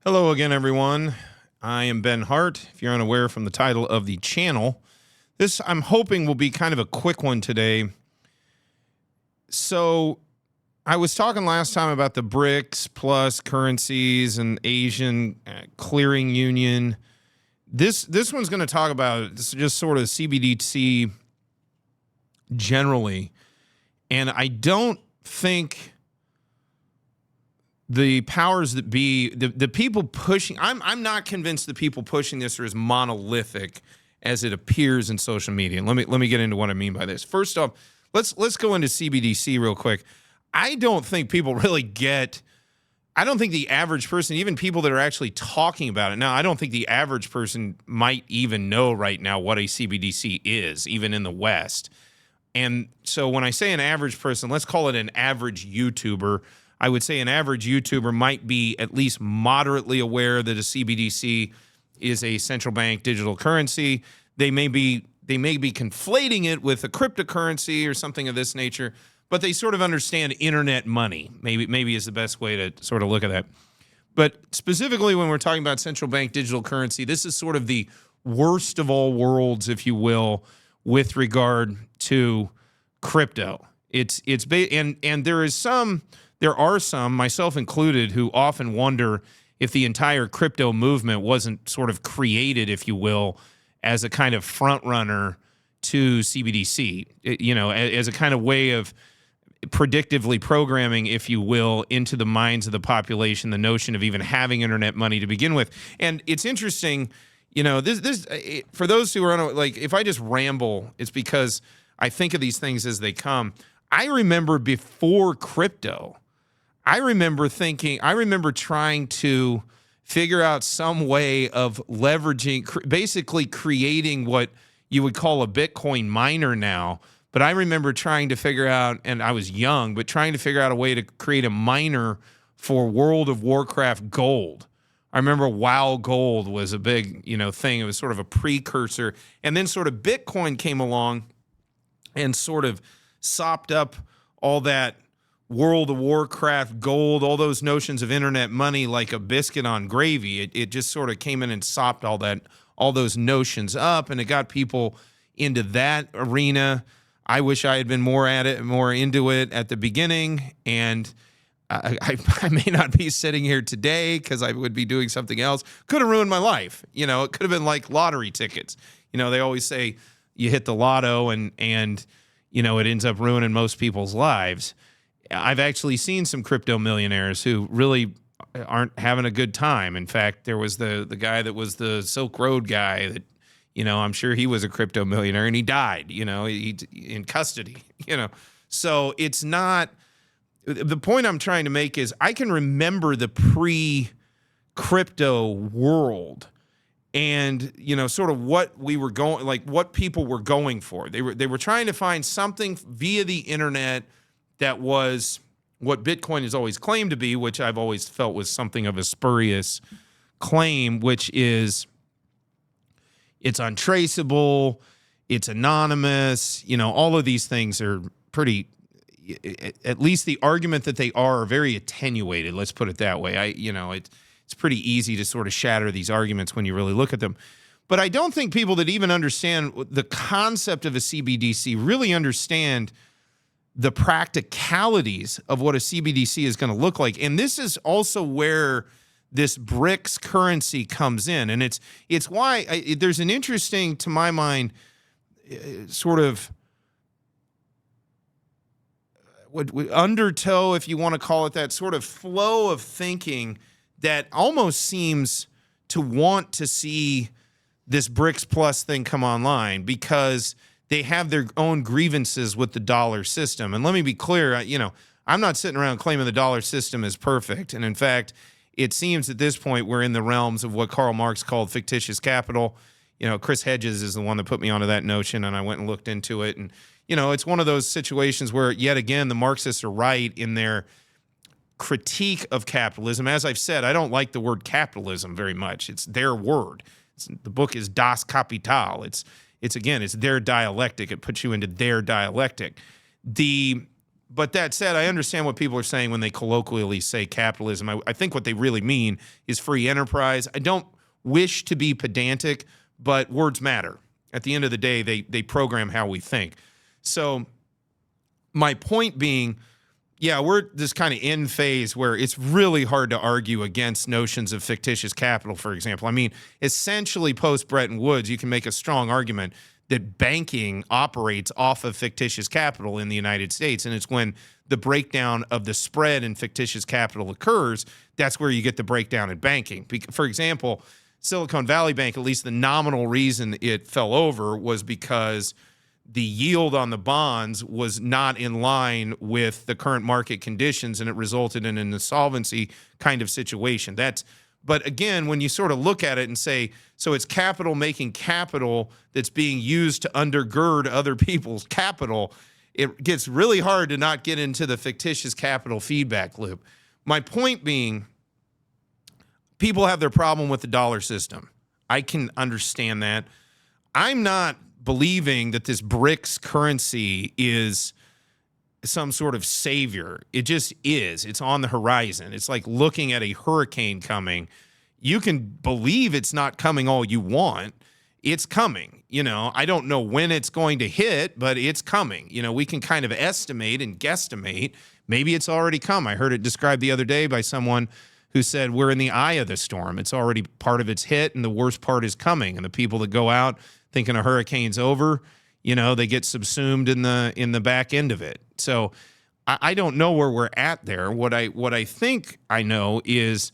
Hello again, everyone. I am Ben Hart, if you're unaware from the title of the channel. This, I'm hoping, will be kind of a quick one today. So, I was talking last time about the BRICS plus currencies and Asian clearing union. This one's going to talk about just sort of CBDC generally. And I don't think the powers that be, the people pushing, I'm not convinced the people pushing this are as monolithic as it appears in social media. And let me get into what I mean by this. First off, let's go into CBDC real quick. I don't think people really get, I don't think the average person, even people that are actually talking about it now, I don't think the average person might even know right now what a CBDC is, even in the West. And so when I say an average person, let's call it an average YouTuber. I would say an average YouTuber might be at least moderately aware that a CBDC is a central bank digital currency. They may be conflating it with a cryptocurrency or something of this nature, but they sort of understand internet money. Maybe is the best way to sort of look at that. But specifically when we're talking about central bank digital currency, this is sort of the worst of all worlds, if you will, with regard to crypto. And there are some, myself included, who often wonder if the entire crypto movement wasn't sort of created, if you will, as a kind of front runner to CBDC, as a kind of way of predictively programming, if you will, into the minds of the population, the notion of even having internet money to begin with. And it's interesting, for those who are if I just ramble, it's because I think of these things as they come. I remember before crypto, I remember trying to figure out some way of leveraging, basically creating what you would call a Bitcoin miner now. But I remember trying to figure out, and I was young, but trying to figure out a way to create a miner for World of Warcraft gold. I remember WoW Gold was a big, thing. It was sort of a precursor. And then sort of Bitcoin came along and sort of sopped up all that World of Warcraft gold, all those notions of internet money like a biscuit on gravy. It just sort of came in and sopped all those notions up, and it got people into that arena. I wish I had been more into it at the beginning, and I may not be sitting here today because I would be doing something else. Could have ruined my life. It could have been like lottery tickets. They always say you hit the lotto and it ends up ruining most people's lives. I've actually seen some crypto millionaires who really aren't having a good time. In fact, there was the guy that was the Silk Road guy that, I'm sure he was a crypto millionaire and he died, he in custody, So it's not, the point I'm trying to make is I can remember the pre-crypto world and, sort of what we were going, like what people were going for. They were trying to find something via the internet that was what Bitcoin has always claimed to be, which I've always felt was something of a spurious claim, which is it's untraceable, it's anonymous, all of these things are pretty, at least the argument that they are very attenuated, let's put it that way. It's pretty easy to sort of shatter these arguments when you really look at them. But I don't think people that even understand the concept of a CBDC really understand the practicalities of what a CBDC is going to look like. And this is also where this BRICS currency comes in. And it's why there's an interesting, to my mind, sort of undertow, if you want to call it that, sort of flow of thinking that almost seems to want to see this BRICS Plus thing come online because they have their own grievances with the dollar system. And let me be clear, I'm not sitting around claiming the dollar system is perfect. And in fact, it seems at this point we're in the realms of what Karl Marx called fictitious capital. Chris Hedges is the one that put me onto that notion, and I went and looked into it. And, it's one of those situations where, yet again, the Marxists are right in their critique of capitalism. As I've said, I don't like the word capitalism very much. It's their word. The book is Das Kapital. It's their dialectic. It puts you into their dialectic. The But that said, I understand what people are saying when they colloquially say capitalism. I think what they really mean is free enterprise. I don't wish to be pedantic, but words matter. At the end of the day, they program how we think. So my point being, yeah, we're this kind of end phase where it's really hard to argue against notions of fictitious capital, for example. I mean, essentially post-Bretton Woods, you can make a strong argument that banking operates off of fictitious capital in the United States. And it's when the breakdown of the spread in fictitious capital occurs, that's where you get the breakdown in banking. For example, Silicon Valley Bank, at least the nominal reason it fell over was because the yield on the bonds was not in line with the current market conditions, and it resulted in an insolvency kind of situation. But again, when you sort of look at it and say, so it's capital making capital that's being used to undergird other people's capital, it gets really hard to not get into the fictitious capital feedback loop. My point being, people have their problem with the dollar system. I can understand that. I'm not believing that this BRICS currency is some sort of savior. It just is. It's on the horizon. It's like looking at a hurricane coming. You can believe it's not coming all you want. It's coming. I don't know when it's going to hit, but it's coming. We can kind of estimate and guesstimate. Maybe it's already come. I heard it described the other day by someone who said we're in the eye of the storm. It's already part of its hit, and the worst part is coming. And the people that go out thinking a hurricane's over, they get subsumed in the back end of it. So I don't know where we're at there. What I think I know is,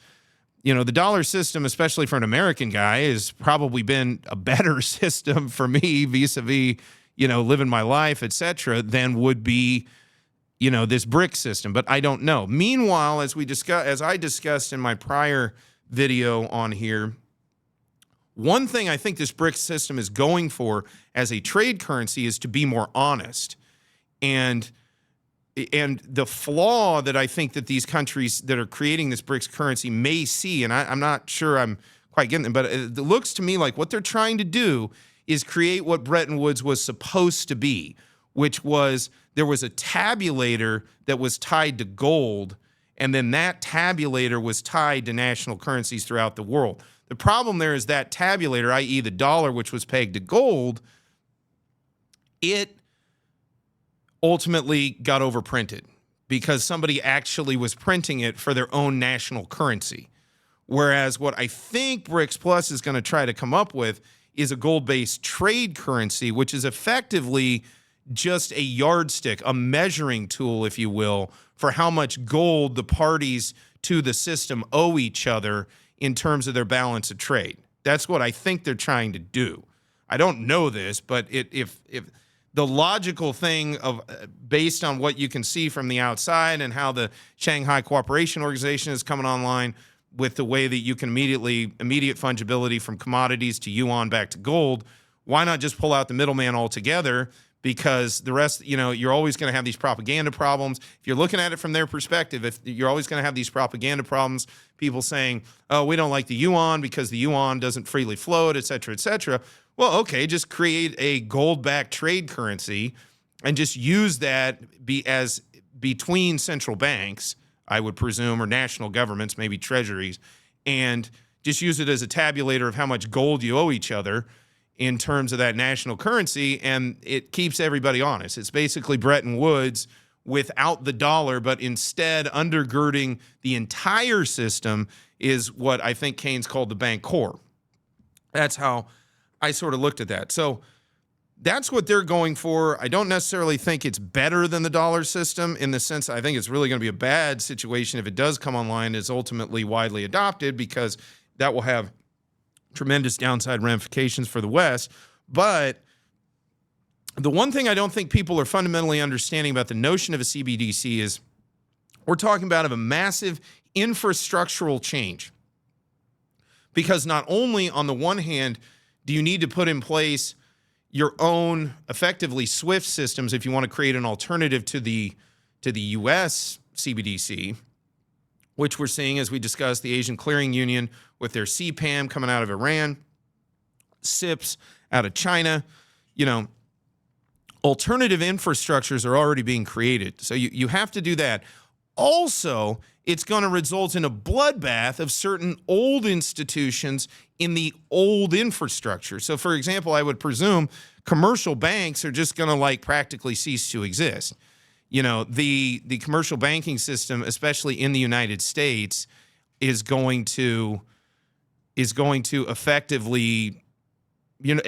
the dollar system, especially for an American guy, has probably been a better system for me vis-a-vis, living my life, et cetera, than would be, this BRIC system. But I don't know. Meanwhile, as I discussed in my prior video on here, one thing I think this BRIC system is going for as a trade currency is to be more honest. And the flaw that I think that these countries that are creating this BRICS currency may see, and I'm not sure I'm quite getting them, but it looks to me like what they're trying to do is create what Bretton Woods was supposed to be, which was there was a tabulator that was tied to gold, and then that tabulator was tied to national currencies throughout the world. The problem there is that tabulator, i.e. the dollar, which was pegged to gold, it ultimately got overprinted because somebody actually was printing it for their own national currency. Whereas what I think BRICS Plus is going to try to come up with is a gold-based trade currency, which is effectively just a yardstick, a measuring tool, if you will, for how much gold the parties to the system owe each other in terms of their balance of trade. That's what I think they're trying to do. I don't know this, but if the logical thing based on what you can see from the outside and how the Shanghai Cooperation Organization is coming online with the way that you can immediate fungibility from commodities to yuan back to gold, why not just pull out the middleman altogether? Because the rest, you're always going to have these propaganda problems. If you're looking at it from their perspective, if you're always going to have these propaganda problems, people saying, oh, we don't like the yuan because the yuan doesn't freely float, et cetera, et cetera. Well, okay, just create a gold-backed trade currency and just use that as between central banks, I would presume, or national governments, maybe treasuries, and just use it as a tabulator of how much gold you owe each other in terms of that national currency, and it keeps everybody honest. It's basically Bretton Woods without the dollar, but instead undergirding the entire system is what I think Keynes called the bank core. That's how I sort of looked at that. So that's what they're going for. I don't necessarily think it's better than the dollar system in the sense I think it's really going to be a bad situation if it does come online, is ultimately widely adopted, because that will have tremendous downside ramifications for the West. But the one thing I don't think people are fundamentally understanding about the notion of a CBDC is we're talking about a massive infrastructural change. Because not only on the one hand do you need to put in place your own effectively SWIFT systems if you want to create an alternative to the U.S. CBDC, which we're seeing, as we discussed, the Asian Clearing Union with their CPAM coming out of Iran, SIPs out of China, Alternative infrastructures are already being created. So you have to do that. Also, it's going to result in a bloodbath of certain old institutions in the old infrastructure. So, for example, I would presume commercial banks are just going to like practically cease to exist. You know, the commercial banking system, especially in the United States, is going to effectively, you know,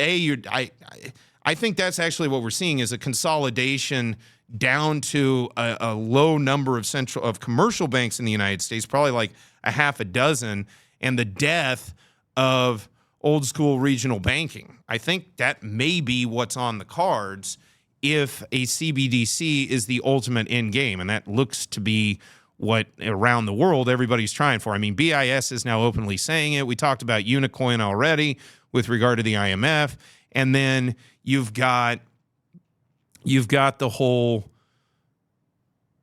I think that's actually what we're seeing is a consolidation down to a low number of commercial banks in the United States, probably like a half a dozen, and the death of old school regional banking. I think that may be what's on the cards if a CBDC is the ultimate end game, and that looks to be what around the world everybody's trying for. I mean, BIS is now openly saying it. We talked about Unicoin already with regard to the IMF, and then you've got the whole,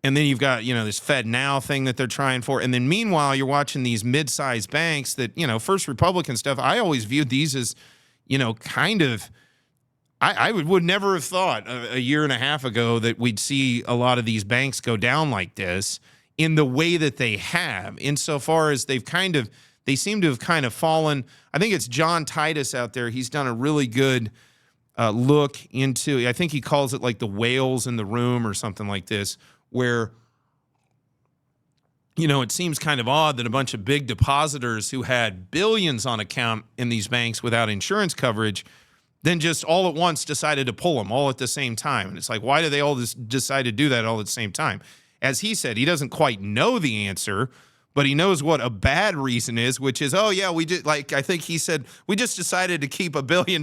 and then you've got, you know, this Fed Now thing that they're trying for. And then meanwhile, you're watching these mid-sized banks that, you know, First Republic and stuff. I always viewed these as, you know, kind of, I would never have thought a year and a half ago that we'd see a lot of these banks go down like this in the way that they have, insofar as they seem to have kind of fallen. I think it's John Titus out there. He's done a really good look into, I think he calls it like the whales in the room or something like this, where, you know, it seems kind of odd that a bunch of big depositors who had billions on account in these banks without insurance coverage then just all at once decided to pull them all at the same time. And it's like, why do they all just decide to do that all at the same time? As he said, he doesn't quite know the answer, but he knows what a bad reason is, which is, oh, yeah, we did, like, I think he said, we just decided to keep $1 billion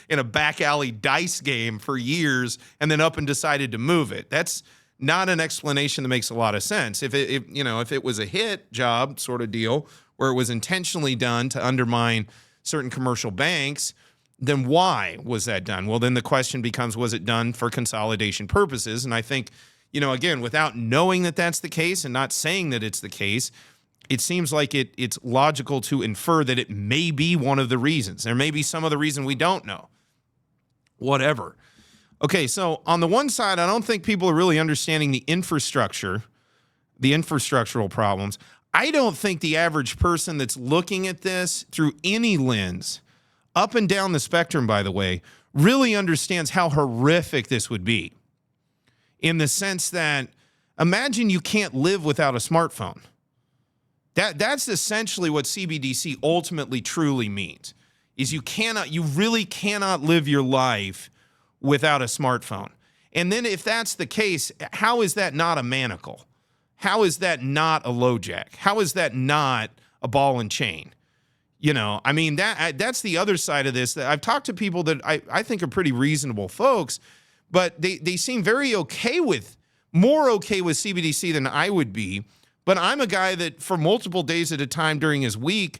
in a back alley dice game for years and then up and decided to move it. That's not an explanation that makes a lot of sense. If it was a hit job sort of deal where it was intentionally done to undermine certain commercial banks, then why was that done? Well, then the question becomes, was it done for consolidation purposes? And I think, you know, again, without knowing that that's the case and not saying that it's the case, it seems like it's logical to infer that it may be one of the reasons. There may be some other reason we don't know. Whatever. Okay, so on the one side, I don't think people are really understanding the infrastructure, the infrastructural problems. I don't think the average person that's looking at this through any lens, up and down the spectrum, by the way, really understands how horrific this would be. In the sense that, imagine you can't live without a smartphone. That's essentially what CBDC ultimately truly means, is you really cannot live your life without a smartphone. And then if that's the case, how is that not a manacle? How is that not a LoJack? How is that not a ball and chain? You know, I mean, that's the other side of this. I've talked to people that I think are pretty reasonable folks, but they seem very more okay with CBDC than I would be. But I'm a guy that for multiple days at a time during his week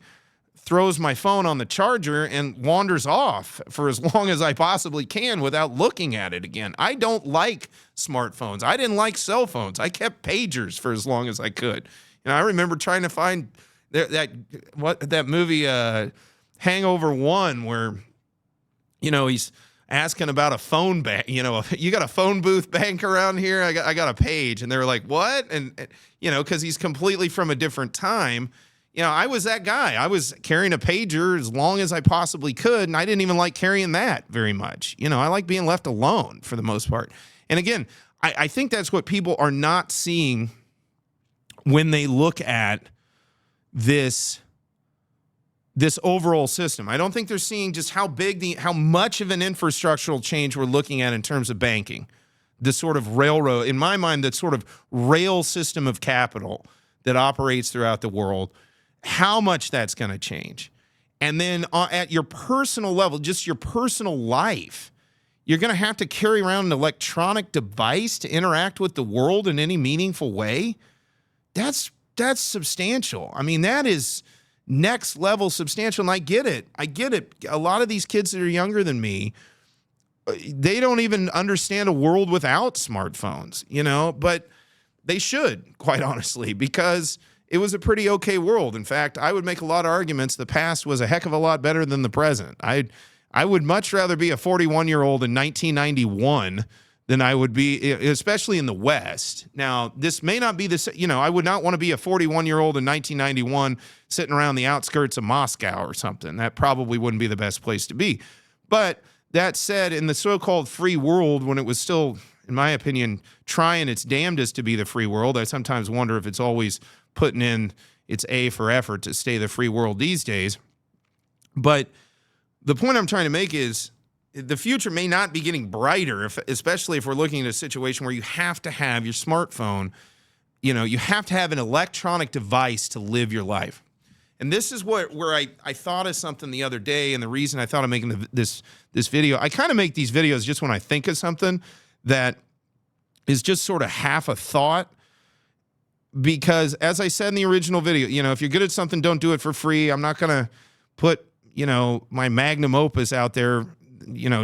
throws my phone on the charger and wanders off for as long as I possibly can without looking at it again. I don't like smartphones. I didn't like cell phones. I kept pagers for as long as I could. And I remember trying to find that movie Hangover 1, where, you know, he's asking about a phone bank. You know, you got a phone booth bank around here? I got a page. And they were like, what? And you know, because he's completely from a different time. You know, I was that guy. I was carrying a pager as long as I possibly could, and I didn't even like carrying that very much. You know, I like being left alone for the most part. And again, I think that's what people are not seeing when they look at this overall system. I don't think they're seeing just how much of an infrastructural change we're looking at in terms of banking. The sort of railroad, in my mind, that sort of rail system of capital that operates throughout the world, how much that's going to change. And then at your personal level, just your personal life, you're going to have to carry around an electronic device to interact with the world in any meaningful way. That's substantial. I mean, that is next level substantial. And I get it. A lot of these kids that are younger than me, they don't even understand a world without smartphones, you know, but they should, quite honestly, because it was a pretty okay world. In fact, I would make a lot of arguments the past was a heck of a lot better than the present. I would much rather be a 41-year-old in 1991 than I would be, especially in the West. Now, this may not be the, I would not want to be a 41-year-old in 1991 sitting around the outskirts of Moscow or something. That probably wouldn't be the best place to be. But that said, in the so-called free world, when it was still, in my opinion, trying its damnedest to be the free world, I sometimes wonder if it's always putting in its A for effort to stay the free world these days. But the point I'm trying to make is the future may not be getting brighter, especially if we're looking at a situation where you have to have your smartphone, you have to have an electronic device to live your life. And this is where I thought of something the other day, and the reason I thought of making this video, I kind of make these videos just when I think of something that is just sort of half a thought, because as I said in the original video, if you're good at something, don't do it for free. I'm not going to put, my magnum opus out there,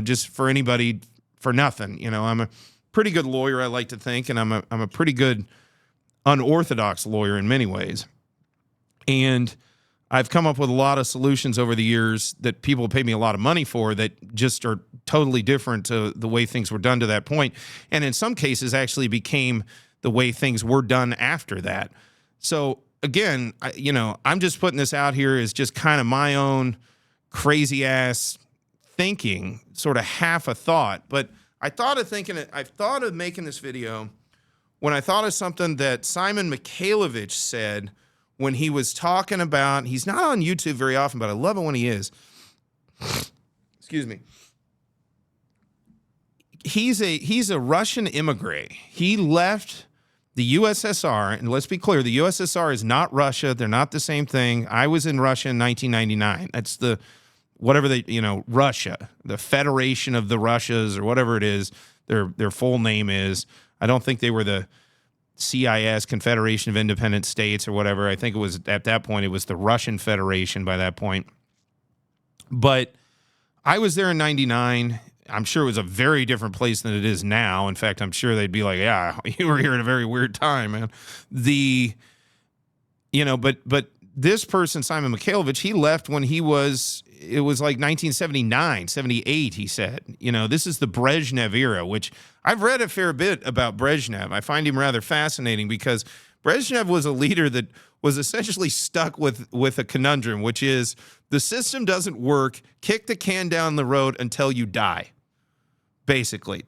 just for anybody for nothing. I'm a pretty good lawyer, I like to think, and I'm a pretty good unorthodox lawyer in many ways. And I've come up with a lot of solutions over the years that people pay me a lot of money for that just are totally different to the way things were done to that point. And in some cases actually became the way things were done after that. So again, I'm just putting this out here as just kind of my own crazy ass thinking, sort of half a thought. But I thought of making this video when I thought of something that Simon Michaelovich said when he was talking about, he's not on YouTube very often, but I love it when he is. Excuse me. He's a Russian immigrant. He left the USSR, and let's be clear, the USSR is not Russia. They're not the same thing. I was in Russia in 1999. That's Russia, the Federation of the Russias, or whatever it is, their full name is. I don't think they were the CIS, Confederation of Independent States, or whatever. I think it was, at that point, it was the Russian Federation by that point. But I was there in 99. I'm sure it was a very different place than it is now. In fact, I'm sure they'd be like, yeah, you were here at a very weird time, man. But this person, Simon Michaelovich, he left when it was like 1979, 78, he said. This is the Brezhnev era, which I've read a fair bit about Brezhnev. I find him rather fascinating because Brezhnev was a leader that was essentially stuck with a conundrum, which is the system doesn't work, kick the can down the road until you die. Basically,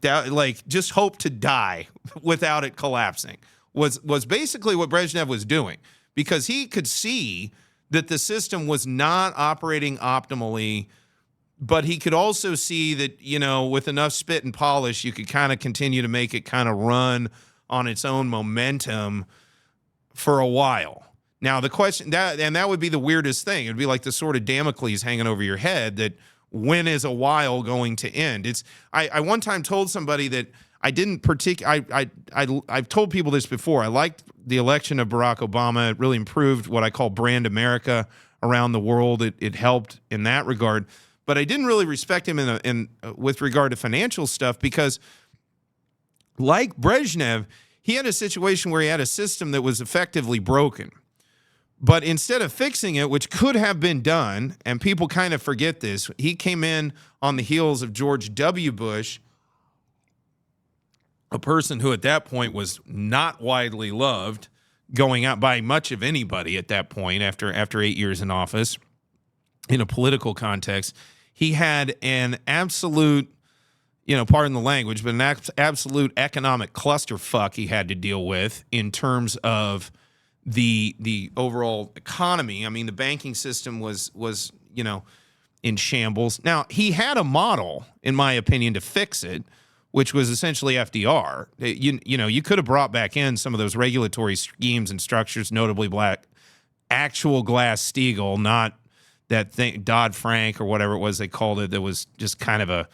just hope to die without it collapsing was basically what Brezhnev was doing, because he could see that the system was not operating optimally, but he could also see that, with enough spit and polish, you could kind of continue to make it kind of run on its own momentum for a while. Now, the question, that would be the weirdest thing. It would be like the sword of Damocles hanging over your head, that when is a while going to end? I one time told somebody that I didn't I've told people this before. I liked the election of Barack Obama. It really improved what I call brand America around the world. It helped in that regard. But I didn't really respect him with regard to financial stuff, because like Brezhnev, he had a situation where he had a system that was effectively broken. But instead of fixing it, which could have been done, and people kind of forget this, he came in on the heels of George W. Bush, a person who at that point was not widely loved, going out by much of anybody at that point after 8 years in office. In a political context, he had an absolute, pardon the language, but an absolute economic clusterfuck he had to deal with in terms of the overall economy. I mean, the banking system was in shambles. Now, he had a model, in my opinion, to fix it, which was essentially FDR. You could have brought back in some of those regulatory schemes and structures, notably actual Glass-Steagall, not that thing, Dodd-Frank or whatever it was they called it, that was just kind of a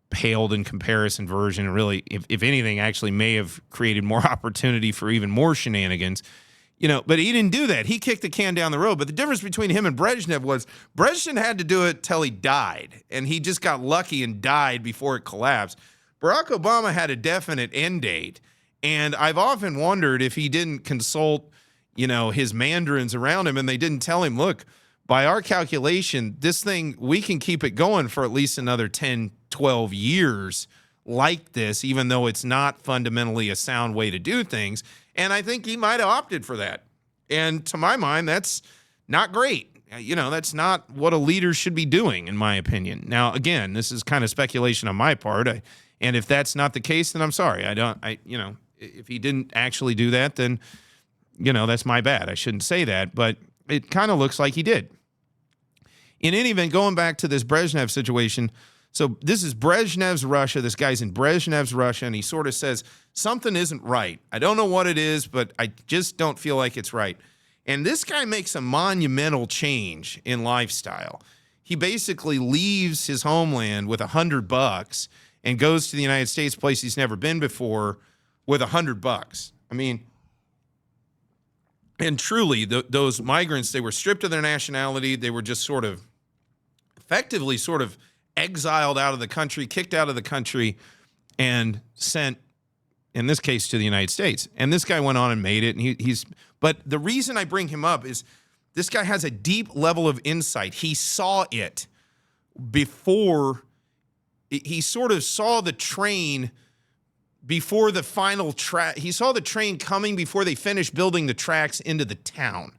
paled in comparison version. Really, if anything, actually may have created more opportunity for even more shenanigans. But he didn't do that. He kicked the can down the road. But the difference between him and Brezhnev was Brezhnev had to do it till he died, and he just got lucky and died before it collapsed. Barack Obama had a definite end date, and I've often wondered if he didn't consult, his mandarins around him, and they didn't tell him, look, by our calculation, this thing, we can keep it going for at least another 10, 12 years like this, even though it's not fundamentally a sound way to do things. And I think he might have opted for that. And to my mind, that's not great. That's not what a leader should be doing, in my opinion. Now, again, this is kind of speculation on my part. And if that's not the case, then I'm sorry. If he didn't actually do that, then, that's my bad. I shouldn't say that, but it kind of looks like he did. In any event, going back to this Brezhnev situation, so this is Brezhnev's Russia. This guy's in Brezhnev's Russia, and he sort of says, something isn't right. I don't know what it is, but I just don't feel like it's right. And this guy makes a monumental change in lifestyle. He basically leaves his homeland with $100 and goes to the United States, a place he's never been before, with $100. I mean, and truly, those migrants, they were stripped of their nationality. They were just effectively exiled out of the country, kicked out of the country, and sent, in this case, to the United States. And this guy went on and made it. And but the reason I bring him up is this guy has a deep level of insight. He saw it before. He sort of saw the train before the final track. He saw the train coming before they finished building the tracks into the town.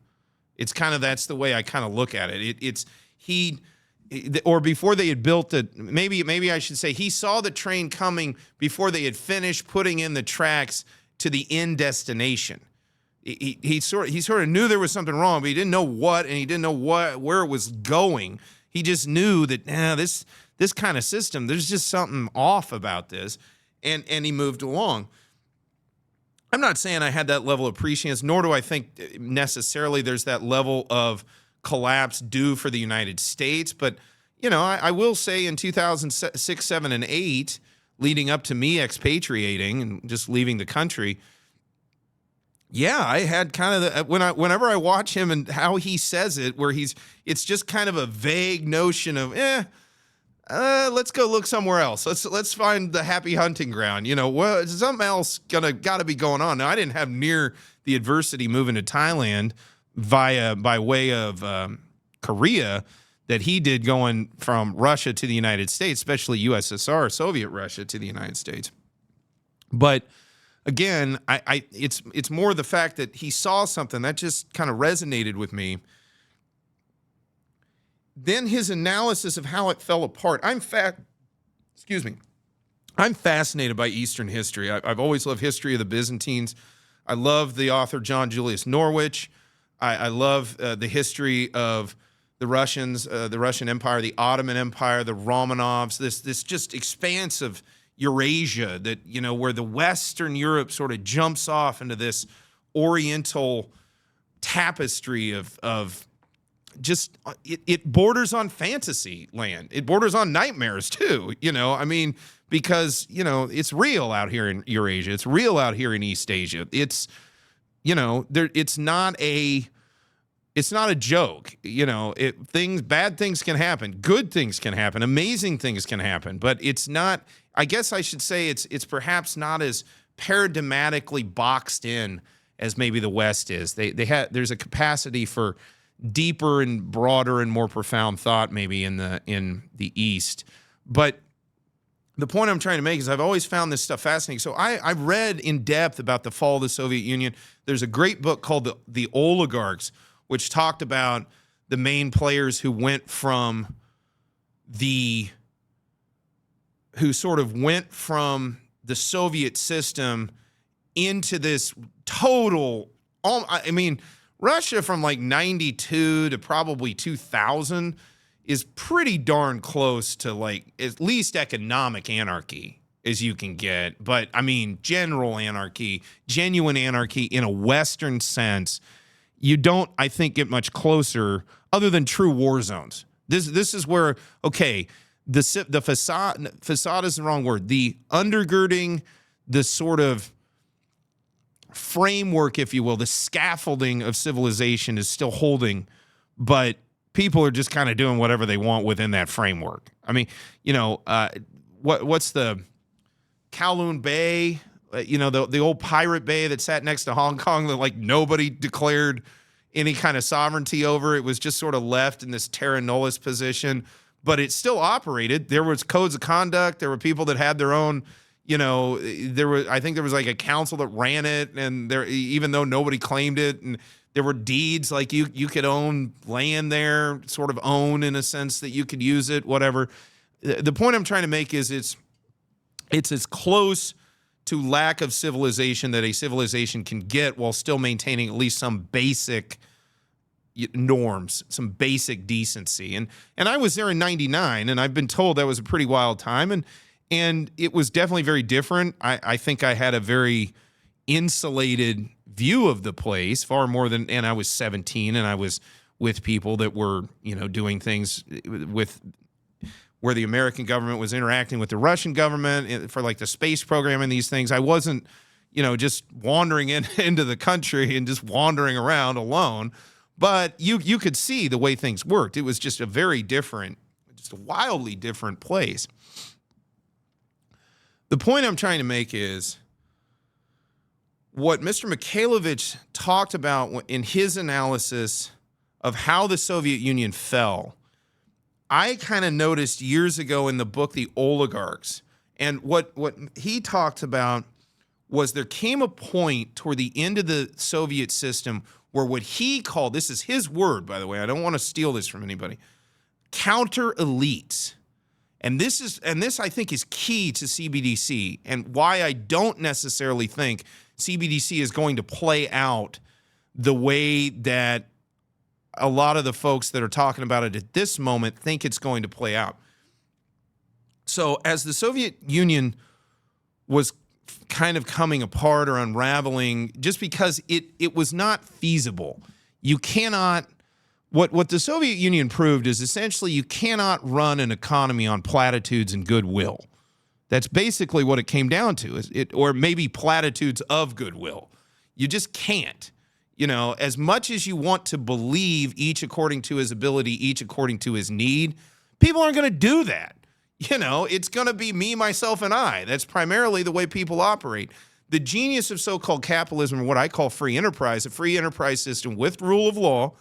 It's that's the way I kind of look at it. Or before they had built it. Maybe I should say he saw the train coming before they had finished putting in the tracks to the end destination. He sort of knew there was something wrong, but he didn't know what, and he didn't know where it was going. He just knew that this kind of system, there's just something off about this, and he moved along. I'm not saying I had that level of prescience, nor do I think necessarily there's that level of collapse due for the United States. But, I will say in 2006, 7, and 8, leading up to me expatriating and just leaving the country, yeah, I had kind of whenever I watch him and how he says it, where it's just kind of a vague notion of, let's go look somewhere else. Let's find the happy hunting ground. Something else got to be going on. Now, I didn't have near the adversity moving to Thailand by way of Korea that he did going from Russia to the United States, especially USSR, Soviet Russia to the United States. But again, it's more the fact that he saw something that just kind of resonated with me. Then his analysis of how it fell apart. I'm fascinated by Eastern history. I've always loved history of the Byzantines. I love the author John Julius Norwich. I love the history of the Russians, the Russian Empire, the Ottoman Empire, the Romanovs, this just expanse of Eurasia that, where the Western Europe sort of jumps off into this Oriental tapestry of just, it borders on fantasy land. It borders on nightmares too, because, it's real out here in Eurasia. It's real out here in East Asia. It's, it's not a joke. Bad things can happen, good things can happen, amazing things can happen, but it's not, I guess I should say it's perhaps not as paradigmatically boxed in as maybe the West is. There's a capacity for deeper and broader and more profound thought maybe in the East. But the point I'm trying to make is I've always found this stuff fascinating. So I've read in depth about the fall of the Soviet Union. There's a great book called The Oligarchs, which talked about the main players who sort of went from the Soviet system into this total, Russia from like 92 to probably 2000 is pretty darn close to like at least economic anarchy as you can get. But general anarchy, genuine anarchy in a Western sense, you don't, I think, get much closer other than true war zones. This is where, okay, the facade is the wrong word. The undergirding, the sort of framework, if you will, the scaffolding of civilization is still holding, but people are just kind of doing whatever they want within that framework. What's the Kowloon Bay, the old pirate bay that sat next to Hong Kong that like nobody declared any kind of sovereignty over. It was just sort of left in this terra nullius position, but it still operated. There was codes of conduct. There were people that had their own, I think there was like a council that ran it, and there, even though nobody claimed it, and there were deeds, like you could own land there, sort of own in a sense that you could use it, whatever. The point I'm trying to make is it's as close to lack of civilization that a civilization can get while still maintaining at least some basic norms, some basic decency. And I was there in 99, and I've been told that was a pretty wild time, and it was definitely very different. I think I had a very insulated view of the place, far more than, and I was 17, and I was with people that were, doing things with where the American government was interacting with the Russian government for like the space program and these things. I wasn't, just wandering into the country and just wandering around alone. But you could see the way things worked. It was just a very different, just a wildly different place. The point I'm trying to make is what Mr. Michaelovich talked about in his analysis of how the Soviet Union fell. I kind of noticed years ago in the book, The Oligarchs, and what he talked about was there came a point toward the end of the Soviet system where what he called, this is his word, by the way, I don't want to steal this from anybody, counter elites. And this I think is key to CBDC, and why I don't necessarily think CBDC is going to play out the way that a lot of the folks that are talking about it at this moment think it's going to play out. So as the Soviet Union was kind of coming apart or unraveling, just because it was not feasible, you cannot, what the Soviet Union proved is essentially you cannot run an economy on platitudes and goodwill. That's basically what it came down to, or maybe platitudes of goodwill. You just can't. As much as you want to believe each according to his ability, each according to his need, people aren't going to do that. It's going to be me, myself, and I. That's primarily the way people operate. The genius of so-called capitalism, or what I call free enterprise, a free enterprise system with rule of law,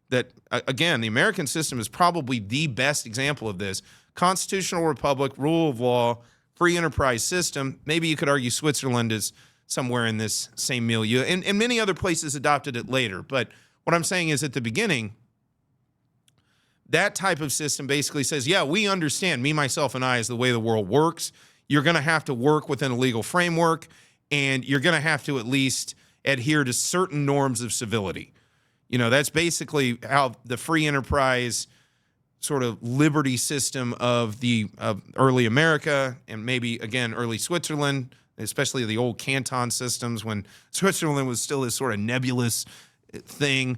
that, again, the American system is probably the best example of this. Constitutional republic, rule of law, free enterprise system. Maybe you could argue Switzerland is somewhere in this same milieu, and many other places adopted it later. But what I'm saying is at the beginning, that type of system basically says, yeah, we understand, me, myself, and I is the way the world works. You're going to have to work within a legal framework, and you're going to have to at least adhere to certain norms of civility. That's basically how the free enterprise sort of liberty system of early America, and maybe, again, early Switzerland, especially the old canton systems when Switzerland was still this sort of nebulous thing.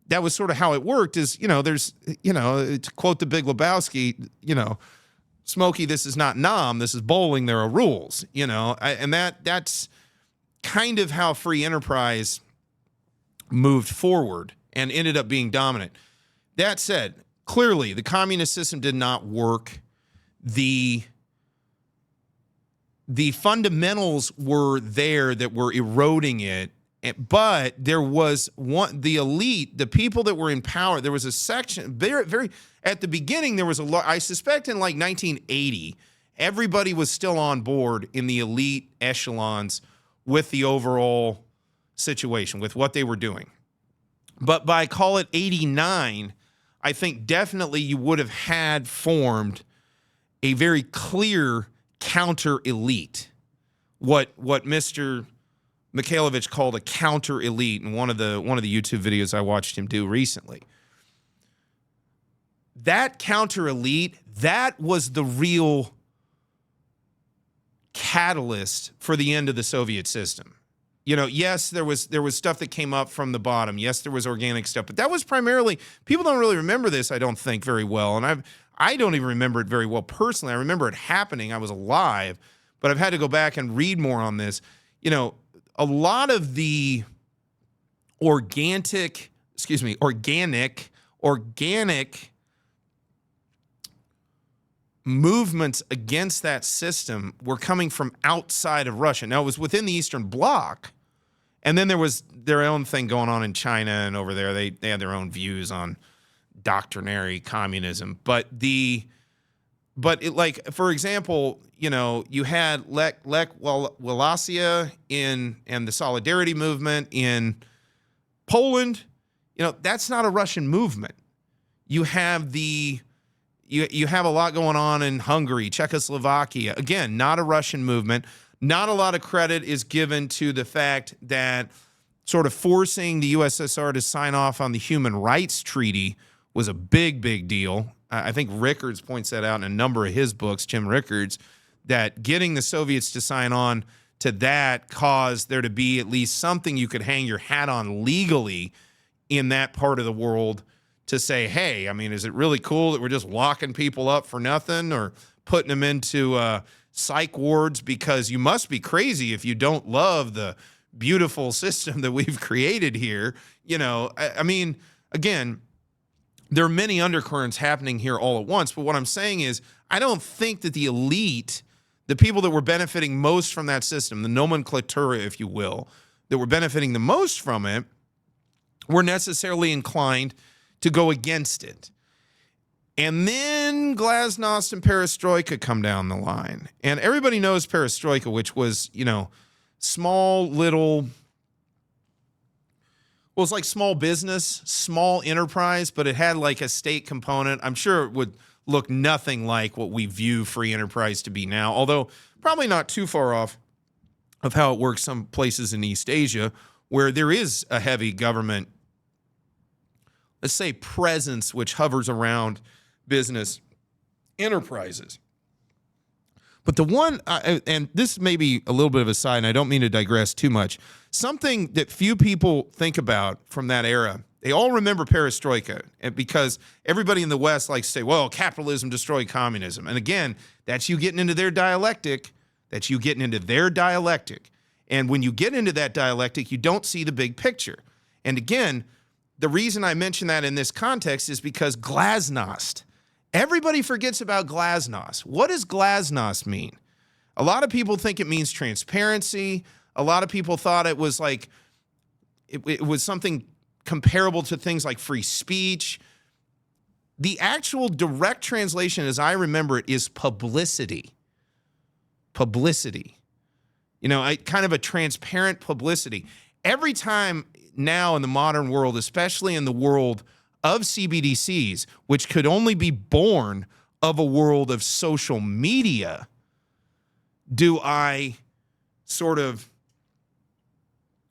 That was sort of how it worked is, there's, to quote the Big Lebowski, Smokey, this is not Nam, this is bowling, there are rules, and that's kind of how free enterprise moved forward and ended up being dominant. That said, clearly the communist system did not work. The fundamentals were there that were eroding it, but there was the elite, the people that were in power. There was a section very at the beginning. There was a lot. I suspect in like 1980, everybody was still on board in the elite echelons with the overall situation, with what they were doing. But by call it 89, I think definitely you would have had formed a very clear counter elite, what Mr. Michaelovich called a counter elite in one of the YouTube videos I watched him do recently. That counter elite, that was the real catalyst for the end of the Soviet system. Yes, there was stuff that came up from the bottom. Yes, there was organic stuff, but that was primarily, people don't really remember this, I don't think, very well. And I don't even remember it very well personally. I remember it happening. I was alive, but I've had to go back and read more on this. A lot of the organic movements against that system were coming from outside of Russia. Now, it was within the Eastern Bloc, And then there was their own thing going on in China, and over there they had their own views on doctrinary communism. But like, for example, you had Lech Wałęsa and the Solidarity movement in Poland. That's not a Russian movement. You have you have a lot going on in Hungary, Czechoslovakia. Again, not a Russian movement. Not a lot of credit is given to the fact that sort of forcing the USSR to sign off on the Human Rights Treaty was a big, big deal. I think Rickards points that out in a number of his books, Jim Rickards, that getting the Soviets to sign on to that caused there to be at least something you could hang your hat on legally in that part of the world to say, hey, I mean, is it really cool that we're just locking people up for nothing or putting them into psych wards because you must be crazy if you don't love the beautiful system that we've created here. I mean, again, there are many undercurrents happening here all at once. But what I'm saying is I don't think that the elite, the people that were benefiting most from that system, the nomenclatura, if you will, that were benefiting the most from it, were necessarily inclined to go against it. And then Glasnost and Perestroika come down the line. And everybody knows Perestroika, which was, small little, well, it's like small business, small enterprise, but it had like a state component. I'm sure it would look nothing like what we view free enterprise to be now, although probably not too far off of how it works some places in East Asia where there is a heavy government, let's say, presence which hovers around business enterprises. But the one, and this may be a little bit of a side, and I don't mean to digress too much, something that few people think about from that era, they all remember Perestroika, because everybody in the West likes to say, well, capitalism destroyed communism. And again, that's you getting into their dialectic. And when you get into that dialectic, you don't see the big picture. And again, the reason I mention that in this context is because Glasnost. Everybody forgets about Glasnost. What does Glasnost mean? A lot of people think it means transparency. A lot of people thought it was like, it was something comparable to things like free speech. The actual direct translation, as I remember it, is publicity. Publicity. Kind of a transparent publicity. Every time now in the modern world, especially in the world of CBDCs, which could only be born of a world of social media, do I sort of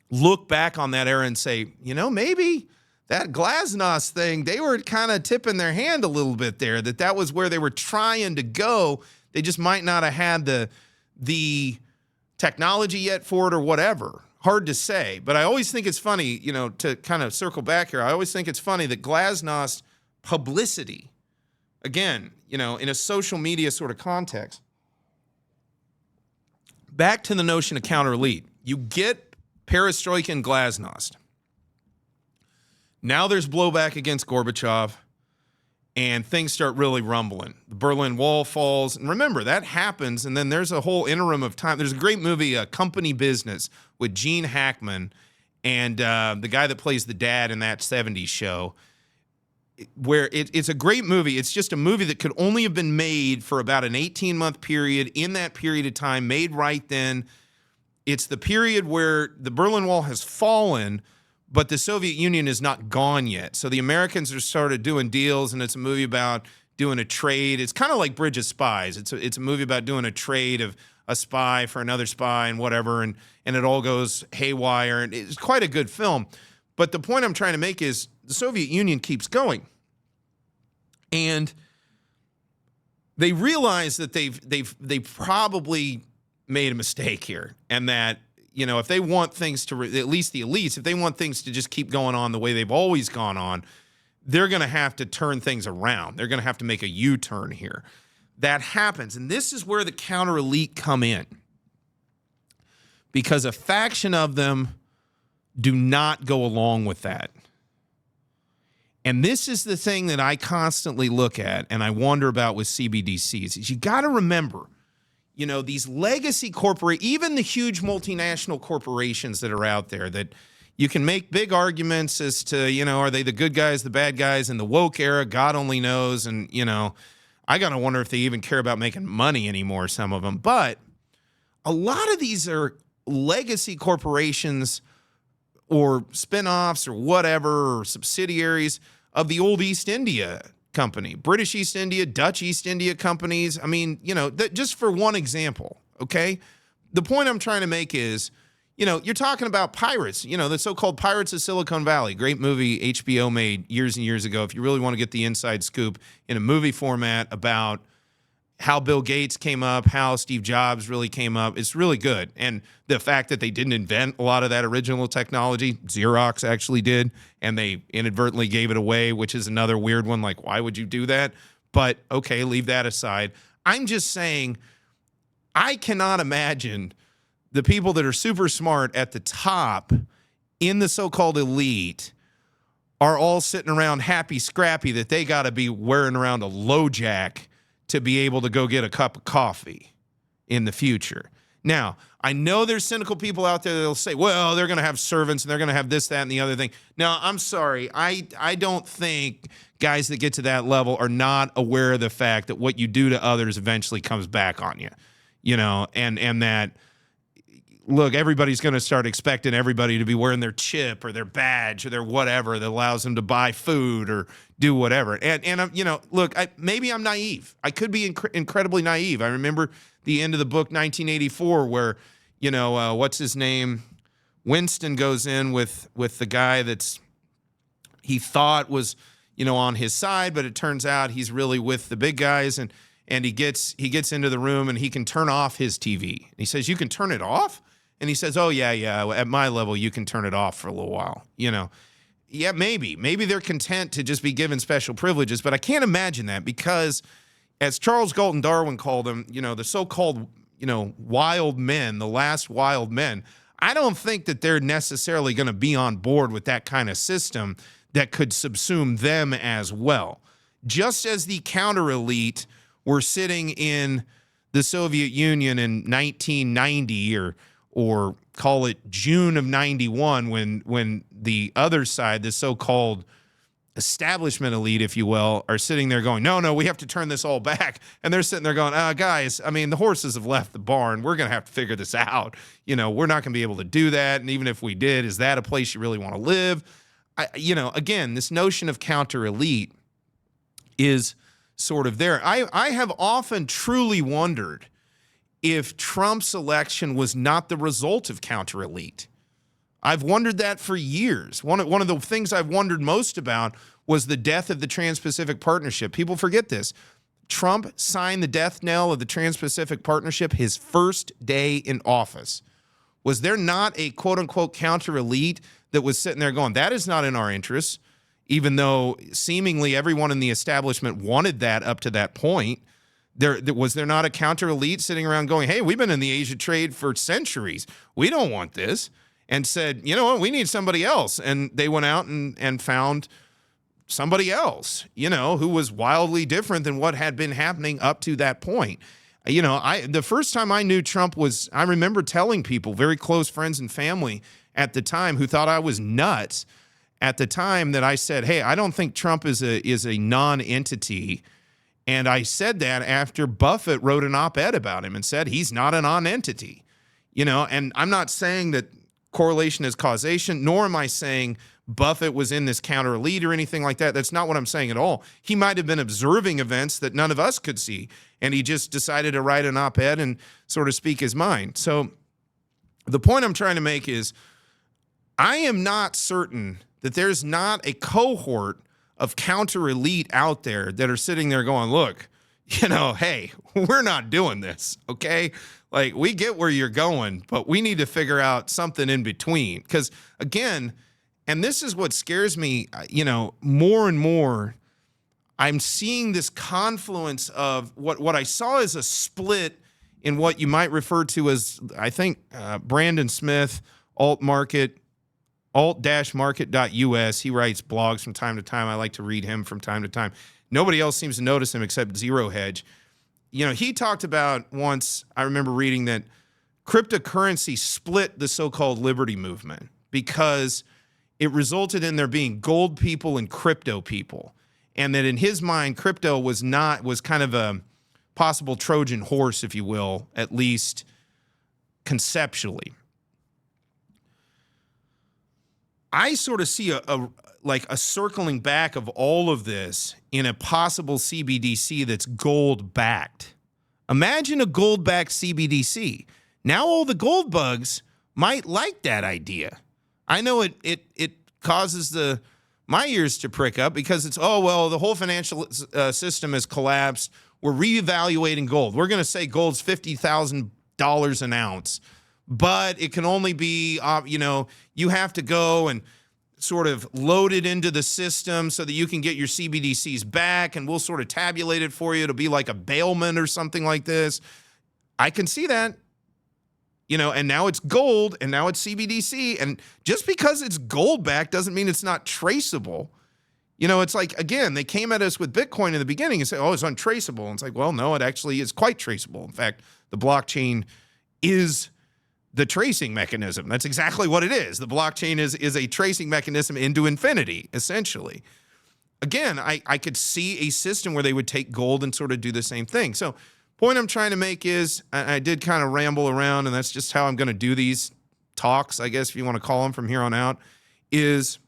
look back on that era and say, maybe that Glasnost thing, they were kind of tipping their hand a little bit there, that was where they were trying to go. They just might not have had the technology yet for it or whatever. Hard to say, but I always think it's funny, to kind of circle back here, I always think it's funny that Glasnost publicity, again, in a social media sort of context. Back to the notion of counter-elite. You get Perestroika and Glasnost. Now there's blowback against Gorbachev, and things start really rumbling. The Berlin Wall falls. And remember, that happens, and then there's a whole interim of time. There's a great movie, Company Business, with Gene Hackman and the guy that plays the dad in that 70s show, where it's a great movie. It's just a movie that could only have been made for about an 18-month period, in that period of time, made right then. It's the period where the Berlin Wall has fallen, but the Soviet Union is not gone yet. So the Americans are started doing deals, and it's a movie about doing a trade. It's kind of like Bridge of Spies. It's a movie about doing a trade of a spy for another spy and whatever, and it all goes haywire. And it's quite a good film. But the point I'm trying to make is the Soviet Union keeps going. And they realize that they've probably made a mistake here, and that, if they want things to, at least the elites, if they want things to just keep going on the way they've always gone on, they're going to have to turn things around. They're going to have to make a U-turn here. That happens. And this is where the counter-elite come in, because a faction of them do not go along with that. And this is the thing that I constantly look at and I wonder about with CBDCs, is you got to remember, these legacy even the huge multinational corporations that are out there that you can make big arguments as to, are they the good guys, the bad guys in the woke era? God only knows. And, I got to wonder if they even care about making money anymore, some of them. But a lot of these are legacy corporations or spinoffs or whatever, or subsidiaries of the old East India Company, British East India, Dutch East India companies. I mean, just for one example, okay? The point I'm trying to make is, you're talking about pirates, the so-called Pirates of Silicon Valley. Great movie HBO made years and years ago. If you really want to get the inside scoop in a movie format about how Bill Gates came up, how Steve Jobs really came up, it's really good. And the fact that they didn't invent a lot of that original technology, Xerox actually did, and they inadvertently gave it away, which is another weird one. Like, why would you do that? But okay, leave that aside. I'm just saying, I cannot imagine the people that are super smart at the top in the so-called elite are all sitting around happy, scrappy that they got to be wearing around a low jack to be able to go get a cup of coffee in the future. Now, I know there's cynical people out there that'll say, well, they're going to have servants and they're going to have this, that, and the other thing. Now, I'm sorry. I don't think guys that get to that level are not aware of the fact that what you do to others eventually comes back on you, and that, look, everybody's going to start expecting everybody to be wearing their chip or their badge or their whatever that allows them to buy food or do whatever. And look, maybe I'm naive. I could be incredibly naive. I remember the end of the book 1984 where, what's his name? Winston goes in with the guy that's he thought was, on his side, but it turns out he's really with the big guys, and he gets into the room and he can turn off his TV. And he says, "You can turn it off?" And he says, "Oh, yeah, at my level, you can turn it off for a little while." Yeah, maybe they're content to just be given special privileges, but I can't imagine that because, as Charles Galton Darwin called them, the so-called, wild men, the last wild men, I don't think that they're necessarily going to be on board with that kind of system that could subsume them as well. Just as the counter-elite were sitting in the Soviet Union in 1990 or call it June of 91 when the other side, the so-called establishment elite, if you will, are sitting there going, no, we have to turn this all back. And they're sitting there going, guys, I mean, the horses have left the barn. We're going to have to figure this out. We're not going to be able to do that. And even if we did, is that a place you really want to live? Again, this notion of counter-elite is sort of there. I have often truly wondered if Trump's election was not the result of counter-elite. I've wondered that for years. One of the things I've wondered most about was the death of the Trans-Pacific Partnership. People forget this. Trump signed the death knell of the Trans-Pacific Partnership his first day in office. Was there not a quote-unquote counter-elite that was sitting there going, that is not in our interests, even though seemingly everyone in the establishment wanted that up to that point? Was there not a counter-elite sitting around going, hey, we've been in the Asia trade for centuries. We don't want this. And said, you know what, we need somebody else. And they went out and found somebody else, who was wildly different than what had been happening up to that point. The first time I knew Trump I remember telling people, very close friends and family at the time, who thought I was nuts at the time, that I said, hey, I don't think Trump is a non-entity. And I said that after Buffett wrote an op-ed about him and said he's not a non-entity. And I'm not saying that correlation is causation, nor am I saying Buffett was in this counter-elite or anything like that. That's not what I'm saying at all. He might have been observing events that none of us could see, and he just decided to write an op-ed and sort of speak his mind. So the point I'm trying to make is I am not certain that there's not a cohort of counter-elite out there that are sitting there going, look, hey, we're not doing this, okay? Like, we get where you're going, but we need to figure out something in between. Because, again, and this is what scares me, more and more, I'm seeing this confluence of what I saw as a split in what you might refer to as, I think, Brandon Smith, alt-market.us. He writes blogs from time to time. I like to read him from time to time. Nobody else seems to notice him except Zero Hedge. he talked about once, I remember reading that cryptocurrency split the so-called liberty movement because it resulted in there being gold people and crypto people. And that in his mind, crypto was kind of a possible Trojan horse, if you will, at least conceptually. I sort of see a circling back of all of this in a possible CBDC that's gold-backed. Imagine a gold-backed CBDC. Now all the gold bugs might like that idea. I know it causes my ears to prick up because it's, the whole financial system has collapsed. We're reevaluating gold. We're going to say gold's $50,000 an ounce, but it can only be, you have to go and sort of load it into the system so that you can get your CBDCs back, and we'll sort of tabulate it for you. It'll be like a bailment or something like this. I can see that. And now it's gold, and now it's CBDC. And just because it's gold back doesn't mean it's not traceable. It's like, again, they came at us with Bitcoin in the beginning and said, it's untraceable. And it's like, well, no, it actually is quite traceable. In fact, the blockchain is the tracing mechanism. That's exactly what it is. The blockchain is a tracing mechanism into infinity, essentially. Again, I could see a system where they would take gold and sort of do the same thing. So point I'm trying to make is, I did kind of ramble around, and that's just how I'm going to do these talks, I guess, if you want to call them from here on out, is,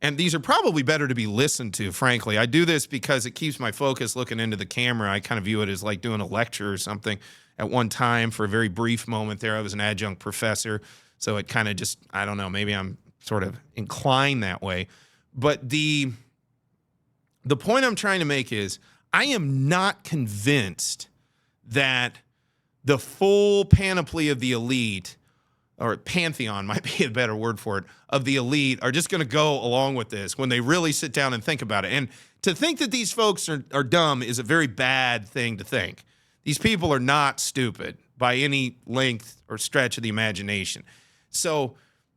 and these are probably better to be listened to, frankly. I do this because it keeps my focus looking into the camera. I kind of view it as like doing a lecture or something. At one time, for a very brief moment there, I was an adjunct professor, so it kind of just, I don't know, maybe I'm sort of inclined that way. But the point I'm trying to make is, I am not convinced that the full panoply of the elite, or pantheon might be a better word for it, of the elite are just going to go along with this when they really sit down and think about it. And to think that these folks are dumb is a very bad thing to think. These people are not stupid by any length or stretch of the imagination. So,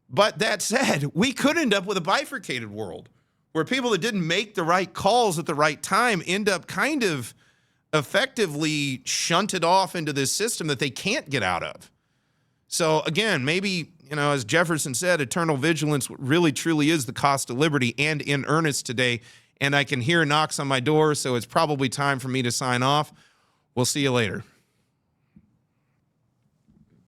but that said, we could end up with a bifurcated world where people that didn't make the right calls at the right time end up kind of effectively shunted off into this system that they can't get out of. So again, maybe, as Jefferson said, eternal vigilance really truly is the cost of liberty, and in earnest today. And I can hear knocks on my door, so it's probably time for me to sign off. We'll see you later.